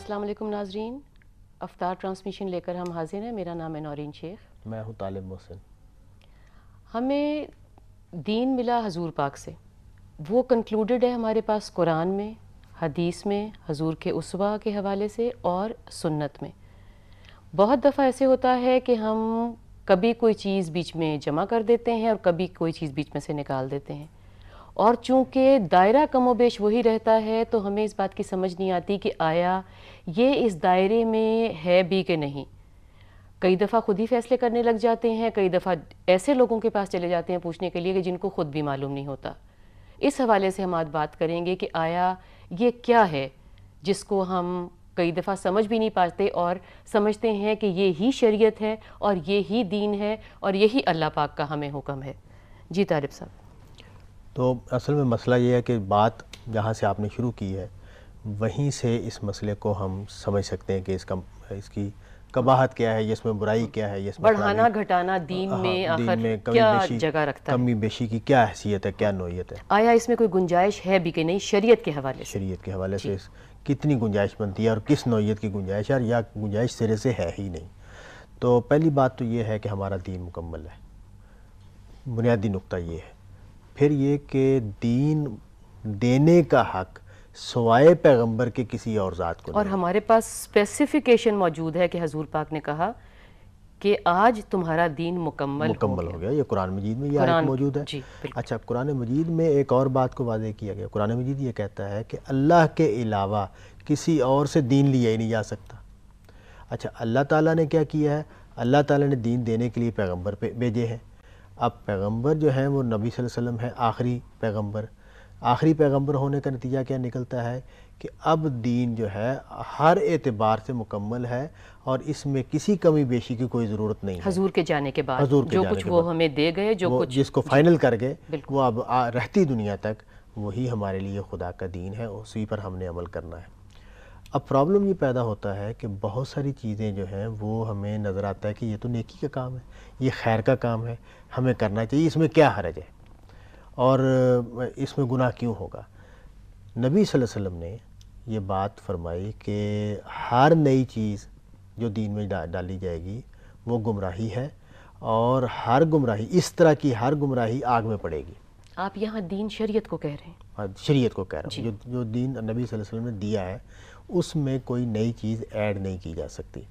السلام علیکم ناظرین، افطار ٹرانسمیشن لے کر ہم حاضر ہیں۔ میرا نام ہے نورین شیخ۔ میں ہوں طالب محسن۔ ہمیں دین ملا حضور پاک سے، وہ کنکلوڈڈ ہے ہمارے پاس قرآن میں، حدیث میں، حضور کے اسوہ کے حوالے سے اور سنت میں۔ بہت دفعہ ایسے ہوتا ہے کہ ہم کبھی کوئی چیز بیچ میں جمع کر دیتے ہیں اور کبھی کوئی چیز بیچ میں سے نکال دیتے ہیں، اور چونکہ دائرہ کم و بیش وہی رہتا ہے تو ہمیں اس بات کی سمجھ نہیں آتی کہ آیا یہ اس دائرے میں ہے بھی کہ نہیں۔ کئی دفعہ خود ہی فیصلے کرنے لگ جاتے ہیں، کئی دفعہ ایسے لوگوں کے پاس چلے جاتے ہیں پوچھنے کے لیے کہ جن کو خود بھی معلوم نہیں ہوتا۔ اس حوالے سے ہم آج بات کریں گے کہ آیا یہ کیا ہے جس کو ہم کئی دفعہ سمجھ بھی نہیں پاتے اور سمجھتے ہیں کہ یہ ہی شریعت ہے اور یہ ہی دین ہے اور یہی اللہ پاک کا ہمیں حکم ہے۔ جی طالب صاحب۔ تو اصل میں مسئلہ یہ ہے کہ بات جہاں سے آپ نے شروع کی ہے وہیں سے اس مسئلے کو ہم سمجھ سکتے ہیں کہ اس کی قباحت کیا ہے، اس میں برائی کیا ہے، اس میں بڑھانا گھٹانا دین میں آخر کیا جگہ رکھتا ہے، کمی بیشی کی کیا حیثیت ہے، کیا نوعیت ہے، آیا اس میں کوئی گنجائش ہے بھی کہ نہیں شریعت کے حوالے سے؟ شریعت کے حوالے سے کتنی گنجائش بنتی ہے اور کس نوعیت کی گنجائش ہے، یا گنجائش سرے سے ہے ہی نہیں۔ تو پہلی بات تو یہ ہے کہ ہمارا دین مکمل ہے، بنیادی نقطہ یہ ہے۔ پھر یہ کہ دین دینے کا حق سوائے پیغمبر کے کسی اور ذات کو نہیں، اور ہمارے پاس اسپیسیفیکیشن موجود ہے کہ حضور پاک نے کہا کہ آج تمہارا دین مکمل ہو گیا۔ یہ قرآن مجید میں یہ آیت موجود ہے۔ اچھا، قرآن مجید میں ایک اور بات کو واضح کیا گیا۔ قرآن مجید یہ کہتا ہے کہ اللہ کے علاوہ کسی اور سے دین لیا ہی نہیں جا سکتا۔ اچھا، اللہ تعالیٰ نے کیا کیا ہے؟ اللہ تعالیٰ نے دین دینے کے لیے پیغمبر بھیجے ہیں۔ اب پیغمبر جو ہیں وہ نبی صلی اللہ علیہ وسلم ہے، آخری پیغمبر۔ آخری پیغمبر ہونے کا نتیجہ کیا نکلتا ہے کہ اب دین جو ہے ہر اعتبار سے مکمل ہے اور اس میں کسی کمی بیشی کی کوئی ضرورت نہیں ہے۔ حضور کے جانے کے بعد جو کچھ وہ ہمیں دے گئے، جو کچھ جس کو فائنل کر گئے، وہ اب رہتی دنیا تک وہی ہمارے لیے خدا کا دین ہے، اسی پر ہم نے عمل کرنا ہے۔ اب پرابلم یہ پیدا ہوتا ہے کہ بہت ساری چیزیں جو ہیں وہ ہمیں نظر آتا ہے کہ یہ تو نیکی کا کام ہے، یہ خیر کا کام ہے، ہمیں کرنا چاہیے، اس میں کیا حرج ہے اور اس میں گناہ کیوں ہوگا؟ نبی صلی اللہ علیہ وسلم نے یہ بات فرمائی کہ ہر نئی چیز جو دین میں ڈالی جائے گی وہ گمراہی ہے، اور ہر گمراہی، اس طرح کی ہر گمراہی آگ میں پڑے گی۔ آپ یہاں دین شریعت کو کہہ رہے ہیں؟ شریعت کو کہہ رہا ہوں۔ جو دین نبی صلی اللہ علیہ وسلم نے دیا ہے اس میں کوئی نئی چیز ایڈ نہیں کی جا سکتی۔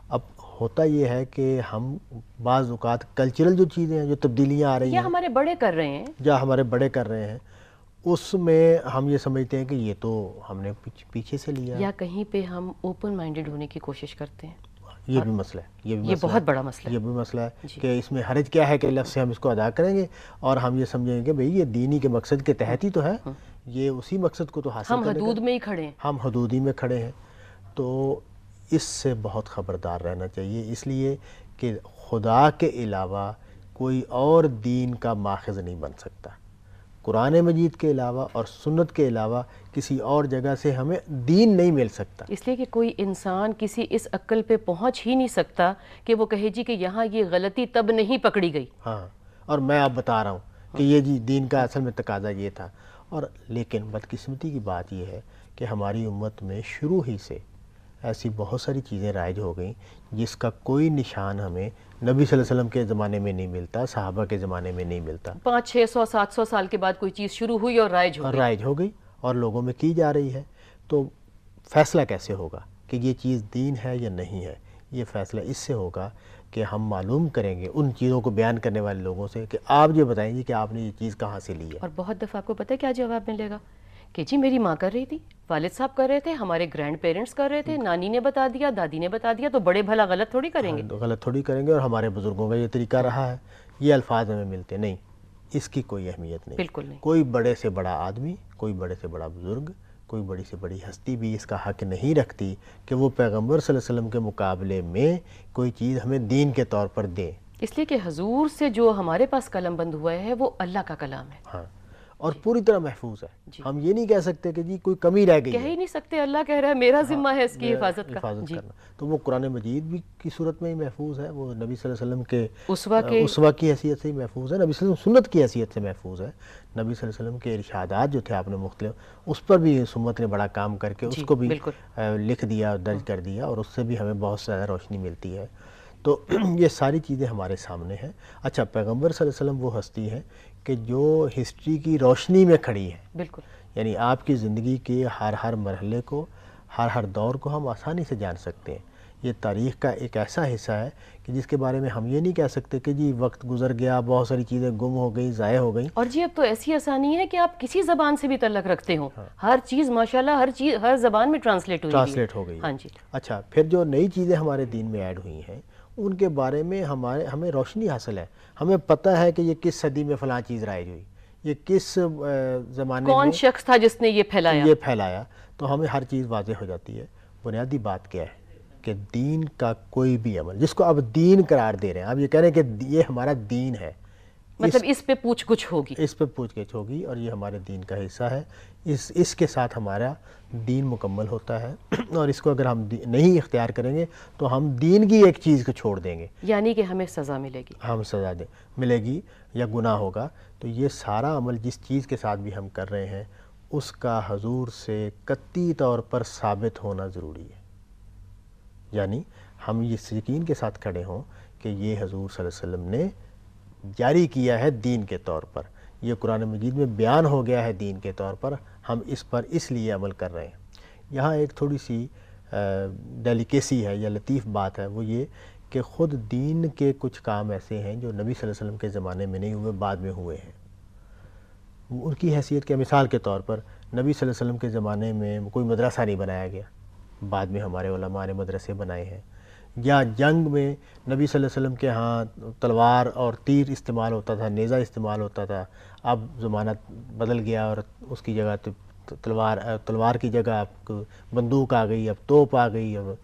اب ہوتا یہ ہے کہ ہم بعض اوقات کلچرل جو چیزیں ہیں، جو تبدیلیاں آ رہی ہیں، یا ہمارے بڑے کر رہے ہیں، یا ہمارے بڑے کر رہے ہیں، اس میں ہم یہ سمجھتے ہیں کہ یہ تو ہم نے پیچھے سے لیا، یا کہیں پہ ہم اوپن مائنڈڈ ہونے کی کوشش کرتے ہیں۔ یہ بھی مسئلہ ہے، یہ بہت بڑا مسئلہ ہے، یہ بھی مسئلہ ہے کہ اس میں حرج کیا ہے کہ لفظ سے ہم اس کو ادا کریں گے اور ہم یہ سمجھیں گے کہ بھئی یہ دینی کے مقصد کے تحت ہی تو ہے، یہ اسی مقصد کو تو حاصل کرنے ہم حدود میں ہی کھڑے ہیں، ہم حدود ہی میں کھڑے ہیں۔ تو اس سے بہت خبردار رہنا چاہیے، اس لیے کہ خدا کے علاوہ کوئی اور دین کا ماخذ نہیں بن سکتا۔ قرآن مجید کے علاوہ اور سنت کے علاوہ کسی اور جگہ سے ہمیں دین نہیں مل سکتا، اس لیے کہ کوئی انسان کسی اس عقل پہ پہنچ ہی نہیں سکتا کہ وہ کہے جی کہ یہاں یہ غلطی تب نہیں پکڑی گئی۔ ہاں، اور میں اب بتا رہا ہوں کہ یہ جی دین کا اصل میں تقاضا یہ تھا۔ اور لیکن بدقسمتی کی بات یہ ہے کہ ہماری امت میں شروع ہی سے ایسی بہت ساری چیزیں رائج ہو گئیں جس کا کوئی نشان ہمیں نبی صلی اللہ علیہ وسلم کے زمانے میں نہیں ملتا، صحابہ کے زمانے میں نہیں ملتا۔ 500 600 700 سال کے بعد کوئی چیز شروع ہوئی اور رائج ہو گئی اور لوگوں میں کی جا رہی ہے۔ تو فیصلہ کیسے ہوگا کہ یہ چیز دین ہے یا نہیں ہے؟ یہ فیصلہ اس سے ہوگا کہ ہم معلوم کریں گے ان چیزوں کو بیان کرنے والے لوگوں سے کہ آپ یہ بتائیں گے کہ آپ نے یہ چیز کہاں سے لی ہے۔ اور بہت دفعہ آپ کو پتہ ہے کیا جواب ملے گا کہ جی میری ماں کر رہی تھی، والد صاحب کر رہے تھے، ہمارے گرینڈ پیرنٹس کر رہے تھے، نانی نے بتا دیا، دادی نے بتا دیا، تو بڑے بھلا غلط تھوڑی کریں گے۔ غلط تھوڑی کریں گے، اور ہمارے بزرگوں کا یہ طریقہ رہا ہے، یہ الفاظ ہمیں ملتے نہیں۔ اس کی کوئی اہمیت نہیں، بالکل نہیں۔ کوئی بڑے سے بڑا آدمی، کوئی بڑے سے بڑا بزرگ، کوئی بڑی سے بڑی ہستی بھی اس کا حق نہیں رکھتی کہ وہ پیغمبر صلی اللہ علیہ وسلم کے مقابلے میں کوئی چیز ہمیں دین کے طور پر دے، اس لیے کہ حضور سے جو ہمارے پاس قلم بند ہوا ہے وہ اللہ کا کلام ہے۔ ہاں، اور پوری طرح محفوظ ہے. ہم یہ نہیں کہہ سکتے کہ جی کوئی کمی رہ گئی ہے, کہہ ہی نہیں سکتے. اللہ کہہ رہا ہے میرا ذمہ ہے اس کی حفاظت کرنا. تو وہ قرآن مجید بھی کی صورت میں ہی محفوظ ہے, وہ نبی صلی اللہ علیہ وسلم کے اسوہ کی حیثیت سے ہی محفوظ ہے, نبی صلی اللہ علیہ وسلم سنت کی حیثیت سے محفوظ ہے. نبی صلی اللہ علیہ وسلم کے ارشادات جو تھے آپ نے مختلف, اس پر بھی سمت نے بڑا کام کر کے اس کو بھی لکھ دیا, درج کر دیا, اور اس سے بھی ہمیں بہت زیادہ روشنی ملتی ہے. تو یہ ساری چیزیں ہمارے سامنے ہیں. اچھا, پیغمبر صلی اللہ علیہ وسلم وہ ہستی ہے کہ جو ہسٹری کی روشنی میں کھڑی ہے. بالکل. یعنی آپ کی زندگی کے ہر مرحلے کو, ہر دور کو ہم آسانی سے جان سکتے ہیں. یہ تاریخ کا ایک ایسا حصہ ہے کہ جس کے بارے میں ہم یہ نہیں کہہ سکتے کہ جی وقت گزر گیا, بہت ساری چیزیں گم ہو گئی, ضائع ہو گئیں. اور جی اب تو ایسی آسانی ہے کہ آپ کسی زبان سے بھی تعلق رکھتے ہوں, ہر چیز ماشاءاللہ ہر زبان میں ٹرانسلیٹ ہو گئی. ہاں جی. اچھا, پھر جو نئی چیزیں ہمارے دین میں ایڈ ہوئی ہیں ان کے بارے میں ہمیں روشنی حاصل ہے. ہمیں پتہ ہے کہ یہ کس صدی میں فلاں چیز رائج ہوئی, یہ کس زمانے میں کون شخص تھا جس نے یہ پھیلایا. تو ہمیں ہر چیز واضح ہو جاتی ہے. بنیادی بات کیا ہے کہ دین کا کوئی بھی عمل جس کو اب دین قرار دے رہے ہیں, اب یہ کہہ رہے ہیں کہ یہ ہمارا دین ہے, مطلب اس پہ پوچھ گچھ ہوگی, اس پہ پوچھ گچھ ہوگی, اور یہ ہمارے دین کا حصہ ہے. اس کے ساتھ ہمارا دین مکمل ہوتا ہے. اور اس کو اگر ہم نہیں اختیار کریں گے تو ہم دین کی ایک چیز کو چھوڑ دیں گے, یعنی کہ ہمیں سزا ملے گی, ہم سزا ملے گی یا گناہ ہوگا. تو یہ سارا عمل جس چیز کے ساتھ بھی ہم کر رہے ہیں اس کا حضور سے قطعی طور پر ثابت ہونا ضروری ہے. یعنی ہم یہ یقین کے ساتھ کھڑے ہوں کہ یہ حضور صلی اللہ علیہ وسلم نے جاری کیا ہے دین کے طور پر, یہ قرآن مجید میں بیان ہو گیا ہے دین کے طور پر, ہم اس پر اس لیے عمل کر رہے ہیں. یہاں ایک تھوڑی سی ڈیلیکیسی ہے یا لطیف بات ہے, وہ یہ کہ خود دین کے کچھ کام ایسے ہیں جو نبی صلی اللہ علیہ وسلم کے زمانے میں نہیں ہوئے, بعد میں ہوئے ہیں. ان کی حیثیت کے مثال کے طور پر نبی صلی اللہ علیہ وسلم کے زمانے میں کوئی مدرسہ نہیں بنایا گیا, بعد میں ہمارے علماء نے مدرسے بنائے ہیں. یا جنگ میں نبی صلی اللہ علیہ وسلم کے ہاں تلوار اور تیر استعمال ہوتا تھا, نیزہ استعمال ہوتا تھا, اب زمانہ بدل گیا اور اس کی جگہ تلوار کی جگہ اب بندوق آ گئی, اب توپ آ گئی, اب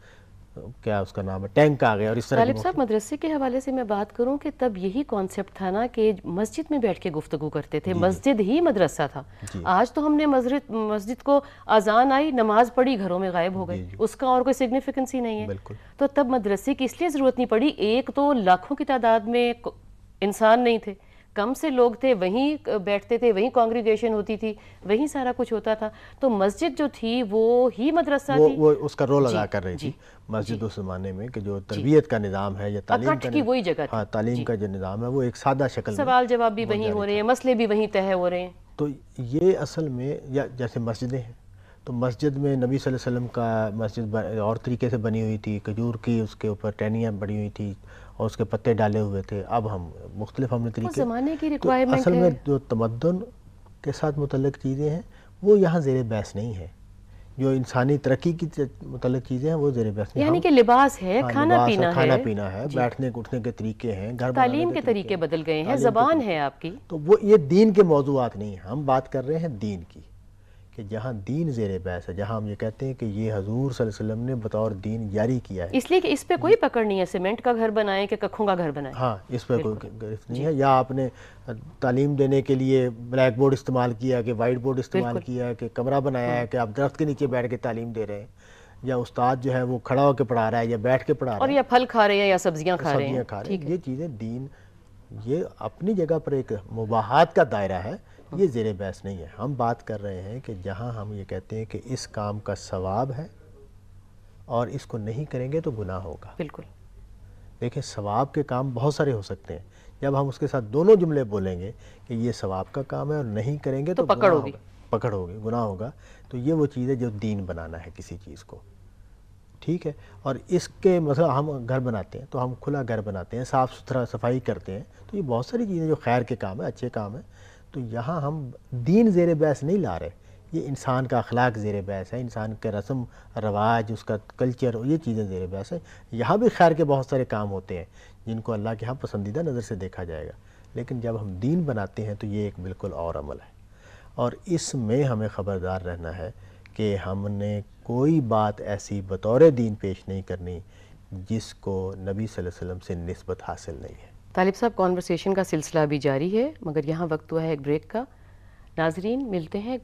کیا اس کا نام ہے, ٹینک آ گیا. اور اس طرح طالب صاحب مدرسے کے حوالے سے میں بات کروں کہ تب یہی کانسیپٹ تھا نا کہ مسجد میں بیٹھ کے گفتگو کرتے تھے, مسجد ہی مدرسہ تھا. آج تو ہم نے مسجد کو اذان آئی, نماز پڑھی, گھروں میں غائب ہو گئے, اس کا اور کوئی سگنیفیکنس ہی نہیں ہے. تو تب مدرسے کی اس لیے ضرورت نہیں پڑی, ایک تو لاکھوں کی تعداد میں انسان نہیں تھے, کم سے لوگ تھے, وہیں بیٹھتے تھے, وہیں کانگریگیشن ہوتی تھی, وہیں سارا کچھ ہوتا تھا. تو مسجد جو تھی وہ ہی مدرسہ تھی, وہ اس کا رول ادا کر رہی تھی مسجد اس زمانے میں, کہ جو تربیت کا نظام ہے یا تعلیم کا جو نظام ہے وہ ایک سادہ شکل میں, سوال جواب بھی وہیں ہو رہے ہیں, مسئلے بھی وہیں طے ہو رہے ہیں. تو یہ اصل میں جیسے مسجدیں ہیں, تو مسجد میں نبی صلی اللہ علیہ وسلم کا مسجد اور طریقے سے بنی ہوئی تھی, کھجور کی اس کے اوپر ٹہنیاں بڑی ہوئی تھی اور اس کے پتے ڈالے ہوئے تھے. اب ہم مختلف ہم نے طریقے, زمانے کی تو ریکوائرمنٹ اصل میں جو تمدن کے ساتھ متعلق چیزیں ہیں وہ یہاں زیر بحث نہیں ہیں. جو انسانی ترقی کی متعلق چیزیں ہیں وہ زیر بحث نہیں, یعنی کہ لباس ہے, کھانا پینا ہے, بیٹھنے اٹھنے کے طریقے ہیں, تعلیم کے طریقے بدل گئے ہیں, زبان ہے آپ کی. تو وہ یہ دین کے موضوعات نہیں ہیں, ہم بات کر رہے ہیں دین کی, کہ جہاں دین زیر بحث ہے, جہاں ہم یہ کہتے ہیں کہ یہ حضور صلی اللہ علیہ وسلم نے بطور دین جاری کیا ہے. اس لیے کہ اس پہ کوئی پکڑ نہیں ہے, سیمنٹ کا گھر بنائیں کہ ککھوں کا گھر بنائیں, ہاں اس پہ کوئی گرفت نہیں ہے. یا آپ نے تعلیم دینے کے لیے بلیک بورڈ استعمال کیا, کہ وائٹ بورڈ استعمال کیا, کہ کمرہ بنایا ہے کہ آپ درخت کے نیچے بیٹھ کے تعلیم دے رہے ہیں, یا استاد جو ہے وہ کھڑا ہو کے پڑھا رہا ہے یا بیٹھ کے پڑھا رہا ہے, اور یا پھل کھا رہے ہیں یا سبزیاں کھا رہے ہیں. یہ چیزیں دین, یہ اپنی جگہ پر ایک مباحات کا دائرہ ہے, یہ زیر بحث نہیں ہے. ہم بات کر رہے ہیں کہ جہاں ہم یہ کہتے ہیں کہ اس کام کا ثواب ہے اور اس کو نہیں کریں گے تو گناہ ہوگا. بالکل. دیکھیں ثواب کے کام بہت سارے ہو سکتے ہیں, جب ہم اس کے ساتھ دونوں جملے بولیں گے کہ یہ ثواب کا کام ہے اور نہیں کریں گے تو پکڑ ہوگی, گناہ ہوگا, تو یہ وہ چیز ہے جو دین بنانا ہے کسی چیز کو. ٹھیک ہے. اور اس کے مثلا ہم گھر بناتے ہیں تو ہم کھلا گھر بناتے ہیں, صاف ستھرا صفائی کرتے ہیں, تو یہ بہت ساری چیزیں جو خیر کے کام ہیں, اچھے کام ہیں. تو یہاں ہم دین زیر بحث نہیں لا رہے, یہ انسان کا اخلاق زیر بحث ہے, انسان کے رسم رواج, اس کا کلچر, یہ چیزیں زیر بحث ہیں. یہاں بھی خیر کے بہت سارے کام ہوتے ہیں جن کو اللہ کے ہاں پسندیدہ نظر سے دیکھا جائے گا, لیکن جب ہم دین بناتے ہیں تو یہ ایک بالکل اور عمل ہے. اور اس میں ہمیں خبردار رہنا ہے کہ ہم نے کوئی بات ایسی بطور دین پیش نہیں کرنی جس کو نبی صلی اللہ علیہ وسلم سے نسبت حاصل نہیں ہے. طالب صاحب, کانورسیشن کا سلسلہ بھی جاری ہے, مگر یہاں وقت ہوا ہے ایک بریک کا. ناظرین ملتے ہیں